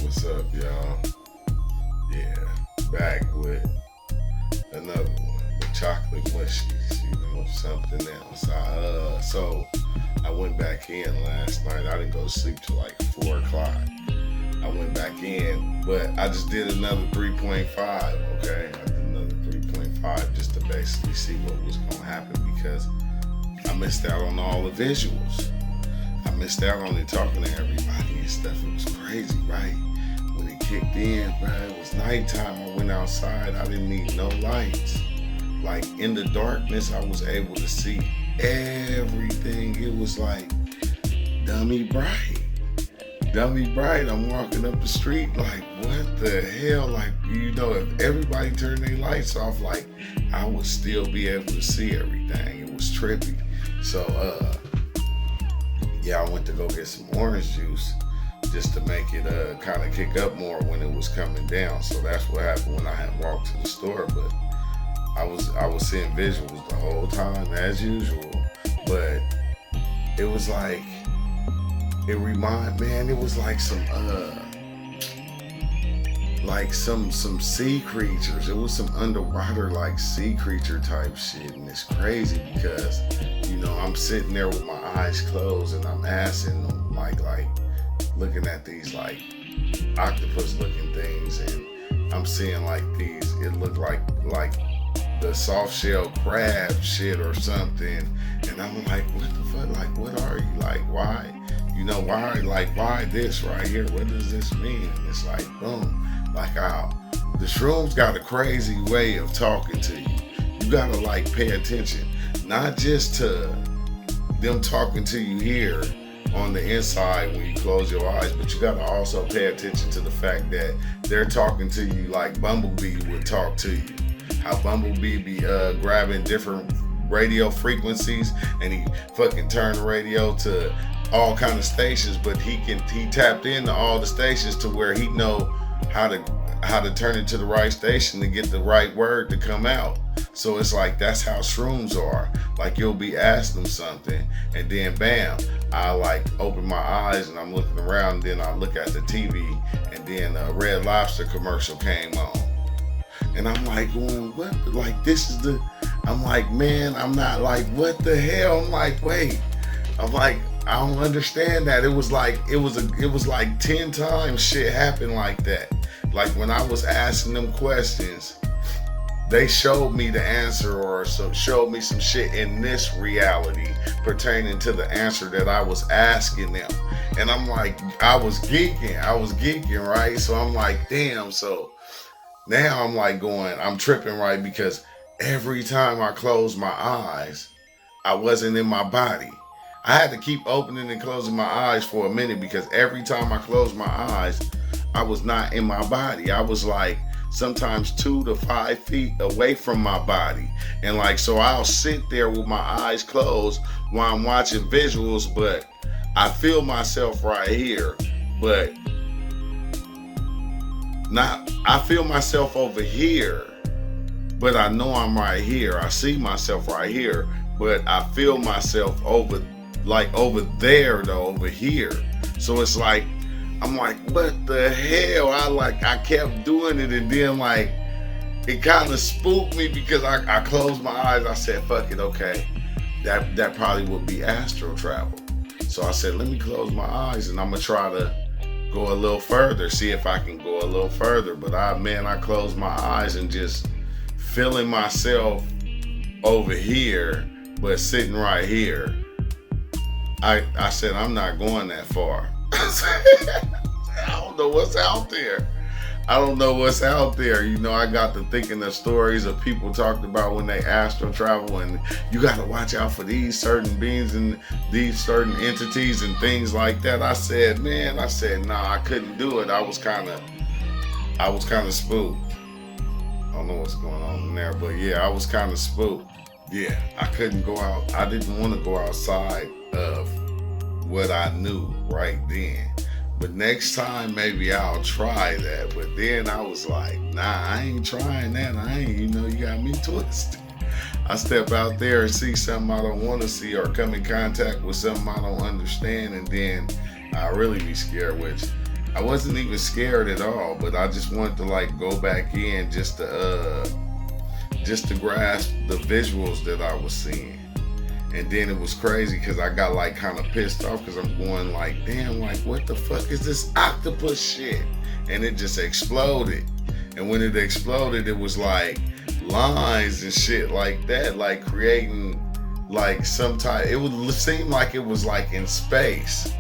What's up, y'all? Yeah, back with another one, the chocolate mushies, something else. I went back in last night. I didn't go to sleep till like 4 o'clock. I went back in, but I just did another 3.5. Okay, I did another 3.5 just to basically see what was gonna happen because I missed out on all the visuals. I missed out on it talking to everybody and stuff. It was crazy, right? When it kicked in, bro, it was nighttime. I went outside. I didn't need no lights. Like in the darkness, I was able to see everything. It was like dummy bright. Dummy bright. I'm walking up the street like, what the hell? Like, if everybody turned their lights off, like I would still be able to see everything. It was trippy. So, yeah, I went to go get some orange juice just to make it kind of kick up more when it was coming down. So that's what happened when I had walked to the store. But I was seeing visuals the whole time as usual. But it was like it was like some sea creatures. It was some underwater like sea creature type shit, and it's crazy because I'm sitting there with my eyes closed and I'm asking them like looking at these like octopus looking things, and I'm seeing like these. It looked like the soft shell crab shit or something, and I'm like, what the fuck? Like, what are you? Like, why? Why? Like, why this right here? What does this mean? And it's like, boom. Like how the shrooms got a crazy way of talking to you. You gotta like pay attention, not just to them talking to you here on the inside when you close your eyes, but you gotta also pay attention to the fact that they're talking to you like Bumblebee would talk to you. How Bumblebee be grabbing different radio frequencies and he fucking turned the radio to all kind of stations, but he tapped into all the stations to where he know how to turn it to the right station to get the right word to come out. So it's like that's how shrooms are. Like you'll be asking them something and then bam, I like open my eyes and I'm looking around, and then I look at the TV and then a Red Lobster commercial came on. And I'm like going, what? Like I'm like, man, I'm not like, what the hell? I'm like, wait. I'm like, I don't understand that. It was like 10 times shit happened like that. Like when I was asking them questions, they showed me the answer or showed me some shit in this reality pertaining to the answer that I was asking them. And I'm like, I was geeking, right? So I'm like, damn. So now I'm like I'm tripping, right? Because every time I closed my eyes, I wasn't in my body. I had to keep opening and closing my eyes for a minute because every time I closed my eyes, I was not in my body. I was like sometimes 2 to 5 feet away from my body. And like, so I'll sit there with my eyes closed while I'm watching visuals, but I feel myself right here, but I feel myself over here, but I know I'm right here. I see myself right here, but I feel myself over there though, over here. So it's like, I'm like, what the hell? I kept doing it, and then like, it kind of spooked me because I closed my eyes. I said, fuck it, okay. That probably would be astral travel. So I said, let me close my eyes and I'm gonna try to go a little further, see if I can go a little further. But I closed my eyes and just feeling myself over here, but sitting right here. I said, I'm not going that far. I don't know what's out there. I got to thinking of stories of people talked about when they astral travel, and you got to watch out for these certain beings and these certain entities and things like that. I said, nah, I couldn't do it. I was kind of spooked. I don't know what's going on in there, but yeah, I was kind of spooked. Yeah, I couldn't go out. I didn't want to go outside of what I knew right then. But next time, maybe I'll try that. But then I was like, nah, I ain't trying that. You got me twisted. I step out there and see something I don't want to see or come in contact with something I don't understand, and then I really be scared, which I wasn't even scared at all, but I just wanted to like go back in just to grasp the visuals that I was seeing. And then it was crazy because I got like kind of pissed off because I'm going like, damn, like what the fuck is this octopus shit? And it just exploded. And when it exploded, it was like lines and shit like that, like creating like some type, it would seem like it was like in space,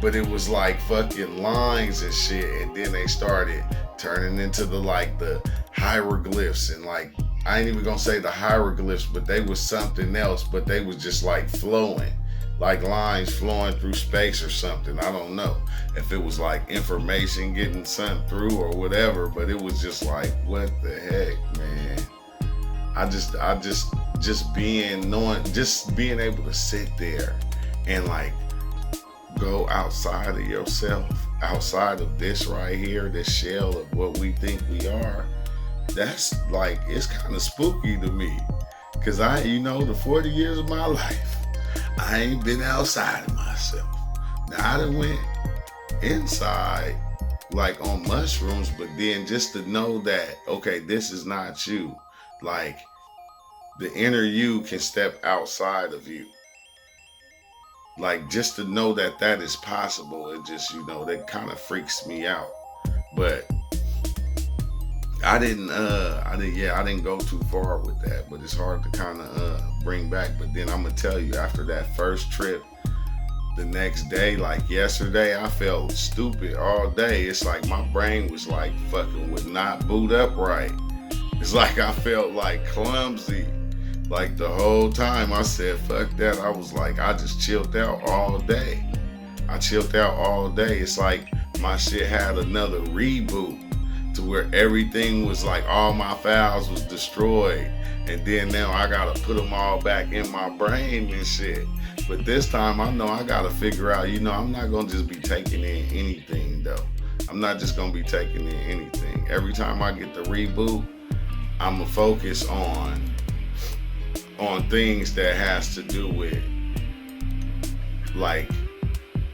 but it was like fucking lines and shit. And then they started turning into the like the hieroglyphs, and like I ain't even gonna say the hieroglyphs, but they was something else, but they was just like flowing, like lines flowing through space or something. I don't know if it was like information getting sent through or whatever, but it was just like, what the heck, man? Just being able to sit there and like go outside of yourself, outside of this right here, this shell of what we think we are. That's like, it's kind of spooky to me, because the 40 years of my life, I ain't been outside of myself. Now I done went inside like on mushrooms, but then just to know that, okay, this is not you. Like the inner you can step outside of you. Like just to know that that is possible, it just, that kind of freaks me out. But I didn't go too far with that, but it's hard to kind of bring back. But then I'm gonna tell you, after that first trip, the next day, like yesterday, I felt stupid all day. It's like my brain was like fucking would not boot up right. It's like I felt like clumsy. Like the whole time I said, fuck that. I was like, I just chilled out all day. It's like my shit had another reboot, to where everything was like all my files was destroyed, and then now I gotta put them all back in my brain and shit. But this time I know I gotta figure out, I'm not gonna just be taking in anything though. I'm not just gonna be taking in anything. Every time I get the reboot, I'ma focus on things that has to do with like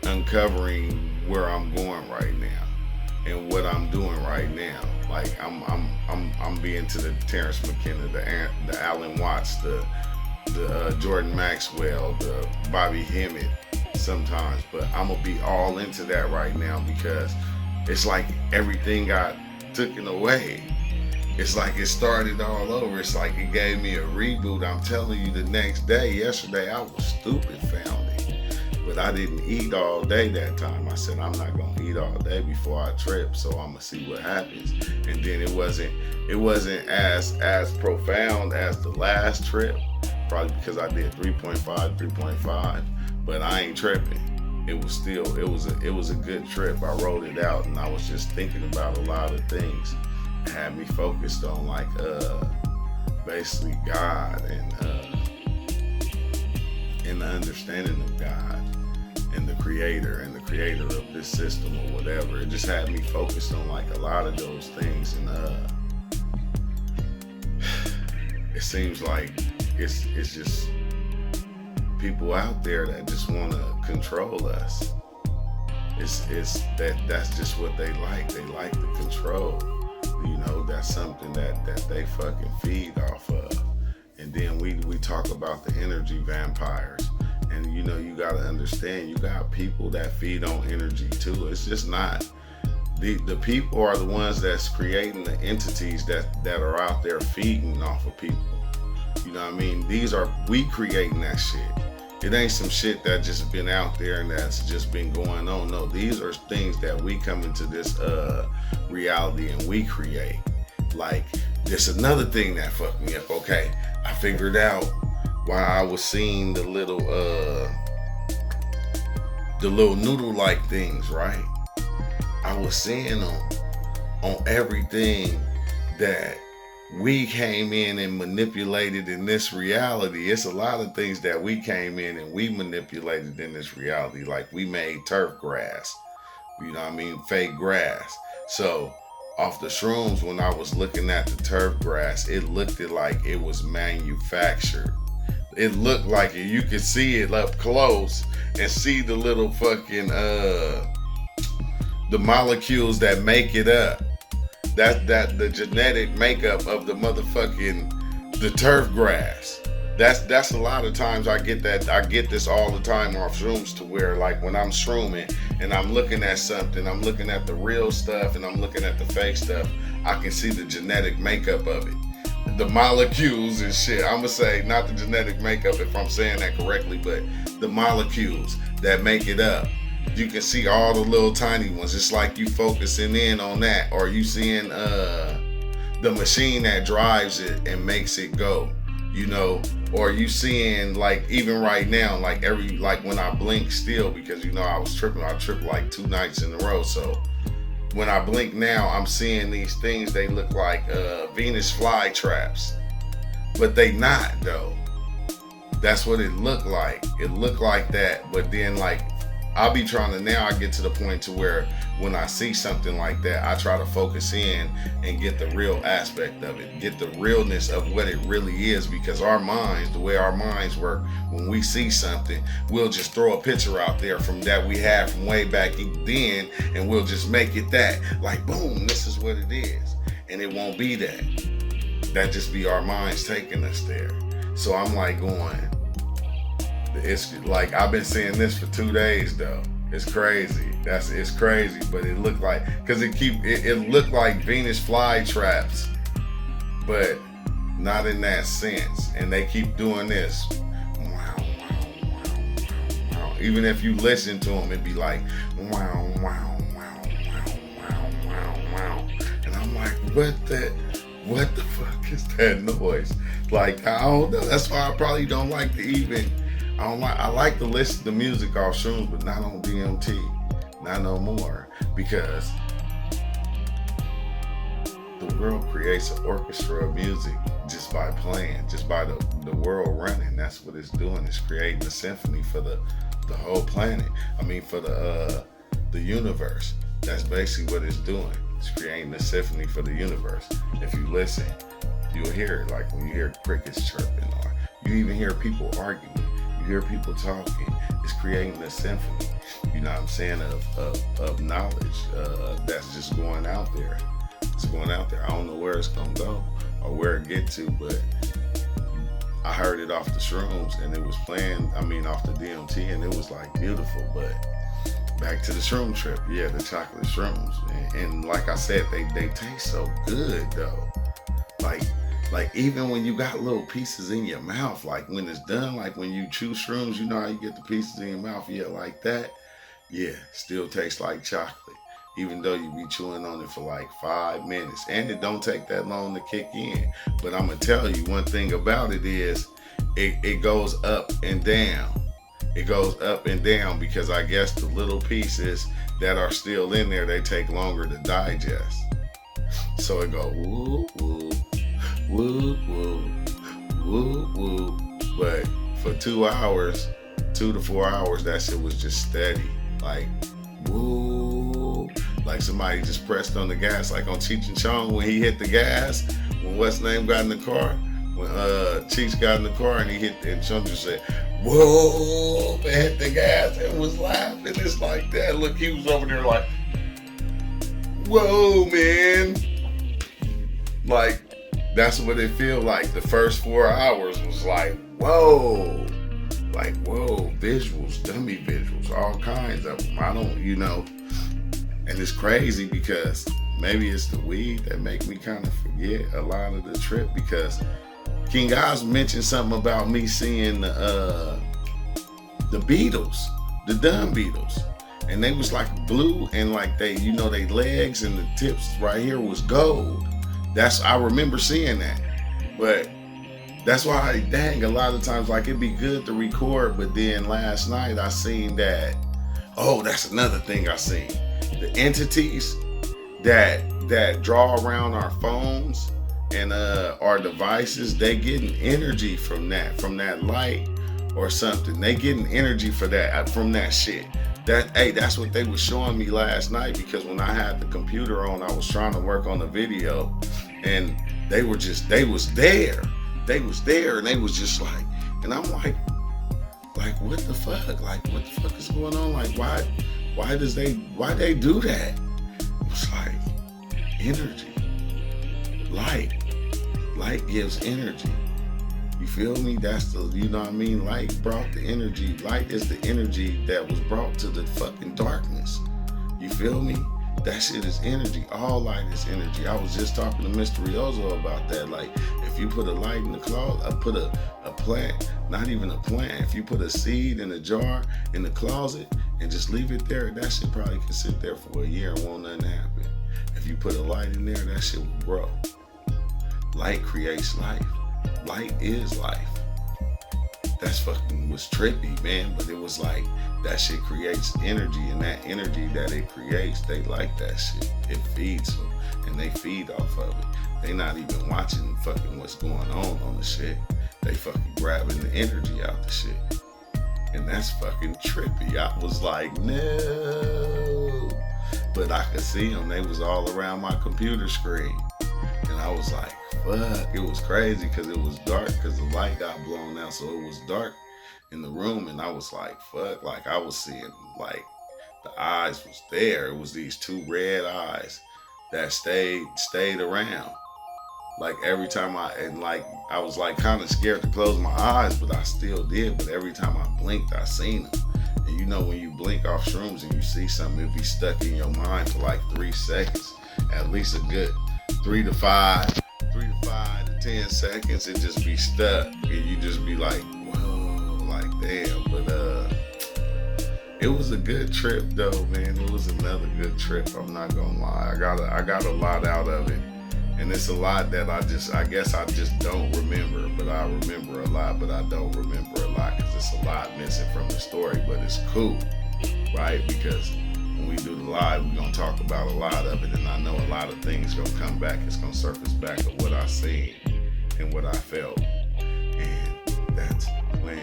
uncovering where I'm going right now and what I'm doing right now. Like I'm being to the Terrence McKenna, the Alan Watts, the Jordan Maxwell, the Bobby Hemmett sometimes, but I'm gonna be all into that right now because it's like everything got taken away. It's like it started all over. It's like it gave me a reboot. I'm telling you, the next day, yesterday, I was stupid, found it. But I didn't eat all day that time. I said, I'm not gonna eat all day before I trip, so I'm gonna see what happens. And then it wasn't as profound as the last trip, probably because I did 3.5, but I ain't tripping. It was a good trip. I wrote it out, and I was just thinking about a lot of things. It had me focused on like basically God and the understanding of God and the creator of this system or whatever. It just had me focused on like a lot of those things, and it seems like it's just people out there that just want to control us. That's just what they like. They like the control. That's something that they fucking feed off of. And then we talk about the energy vampires. And you gotta understand, you got people that feed on energy too. It's just not the people are the ones that's creating the entities that are out there feeding off of people. You know what I mean? We creating that shit. It ain't some shit that just been out there and that's just been going on. No, these are things that we come into this reality and we create. Like, there's another thing that fucked me up. Okay, I figured out while I was seeing the little noodle-like things, right? I was seeing on everything that we came in and manipulated in this reality. It's a lot of things that we came in and we manipulated in this reality. Like we made turf grass, fake grass. So off the shrooms, when I was looking at the turf grass, it looked like it was manufactured. It looked like it. You could see it up close and see the little fucking the the molecules that make it up. That the genetic makeup of the motherfucking the turf grass. That's a lot of times I get this all the time off shrooms, to where like when I'm shrooming and I'm looking at something, I'm looking at the real stuff and I'm looking at the fake stuff, I can see the genetic makeup of it. The molecules and shit. I'm gonna say not the genetic makeup if I'm saying that correctly, but the molecules that make it up. You can see all the little tiny ones. It's like you focusing in on that, or you seeing the machine that drives it and makes it go, you know, or you seeing like even right now, like when I blink still, because you know I tripped like 2 nights in a row. So when I blink now, I'm seeing these things. They look like Venus fly traps, but they not though. That's what it looked like. It looked like that, but then like I'll be trying to, now I get to the point to where when I see something like that, I try to focus in and get the real aspect of it, get the realness of what it really is, because our minds, the way our minds work, when we see something, we'll just throw a picture out there from that we had from way back then, and we'll just make it that, like, boom, this is what it is. And it won't be that. That just be our minds taking us there. So I'm like going, it's like I've been seeing this for 2 days though. It's crazy. It's crazy, but it looked like, because it looked like Venus fly traps, but not in that sense. And they keep doing this. Wow, wow, wow, wow. Even if you listen to them, it'd be like wow, wow, wow, wow, wow, wow, wow. And I'm like, what the fuck is that noise? Like, I don't know. That's why I probably don't like to even. I like to listen to music off shrooms, but not on DMT, not no more, because the world creates an orchestra of music just by playing, just by the world running. That's what it's doing. It's creating a symphony for the whole planet. I mean, for the universe. That's basically what it's doing. It's creating a symphony for the universe. If you listen, you'll hear it, like when you hear crickets chirping, or you even hear people arguing. You hear people talking. It's creating a symphony, you know what I'm saying, of knowledge that's just going out there. It's going out there. I don't know where it's gonna go or where it get to, but I heard it off the shrooms and it was playing, off the DMT, and it was like beautiful. But back to the shroom trip, yeah, the chocolate shrooms. And like I said, they taste so good though. Like even when you got little pieces in your mouth, like when it's done, like when you chew shrooms, you know how you get the pieces in your mouth, yeah, like that. Yeah, still tastes like chocolate, even though you be chewing on it for like 5 minutes. And it don't take that long to kick in. But I'm gonna tell you one thing about it is it goes up and down. It goes up and down because I guess the little pieces that are still in there, they take longer to digest. So it go woo, woo, woo, woo, woo, woo. But for 2 hours, 2 to 4 hours, that shit was just steady. Like, woo. Like somebody just pressed on the gas, like on Cheech and Chong when he hit the gas, when what's name got in the car, when Cheech got in the car and he hit, and Chong just said, whoa, and hit the gas and was laughing. It's like that. Look, he was over there like, whoa, man. Like, that's what it feel like. The first 4 hours was like, whoa. Like, whoa, visuals, dummy visuals, all kinds of them. I don't, and it's crazy because maybe it's the weed that make me kind of forget a lot of the trip, because King Oz mentioned something about me seeing the beetles, the dung beetles. And they was like blue, and like they legs and the tips right here was gold. I remember seeing that. But that's why, dang, a lot of times, like, it'd be good to record, but then last night I seen that, that's another thing I seen. The entities that draw around our phones and our devices, they getting energy from that light or something. They getting energy for that, from that shit. That's what they was showing me last night, because when I had the computer on, I was trying to work on the video, and they was there. They was there, and they was just like, and I'm like, what the fuck? Like, what the fuck is going on? Like, Why they do that? It's like energy. Light gives energy. You feel me? That's the, you know what I mean? Light brought the energy. Light is the energy that was brought to the fucking darkness. You feel me? That shit is energy. All light is energy. I was just talking to Mr. Riozo about that. Like, if you put a light in the closet, put a plant, not even a plant, if you put a seed in a jar in the closet and just leave it there, that shit probably can sit there for a year and won't nothing happen. If you put a light in there, that shit will grow. Light creates life. Light is life. That's fucking was trippy, man. But it was like, that shit creates energy, and that energy that it creates, they like that shit. It feeds them, and they feed off of it. They not even watching fucking what's going on the shit. They fucking grabbing the energy out the shit. And that's fucking trippy. I was like, no. But I could see them. They was all around my computer screen. And I was like, fuck. It was crazy because it was dark because the light got blown out. So it was dark in the room. And I was like, fuck. Like I was seeing like the eyes was there. It was these two red eyes that stayed around. Like every time I was like kind of scared to close my eyes, but I still did. But every time I blinked, I seen them. And you know, when you blink off shrooms and you see something, it be stuck in your mind for like 3 seconds, at least a good 3 to 5 to 10 seconds. It just be stuck, and you just be like, whoa, like damn. But it was a good trip though, man. It was another good trip. I'm not gonna lie. I got a lot out of it. And it's a lot that I guess I just don't remember, but I remember a lot, but I don't remember a lot because it's a lot missing from the story, but it's cool, right? Because when we do the live, we're going to talk about a lot of it, and I know a lot of things going to come back. It's going to surface back of what I seen and what I felt, and that's when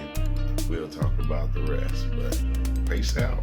we'll talk about the rest, but peace out.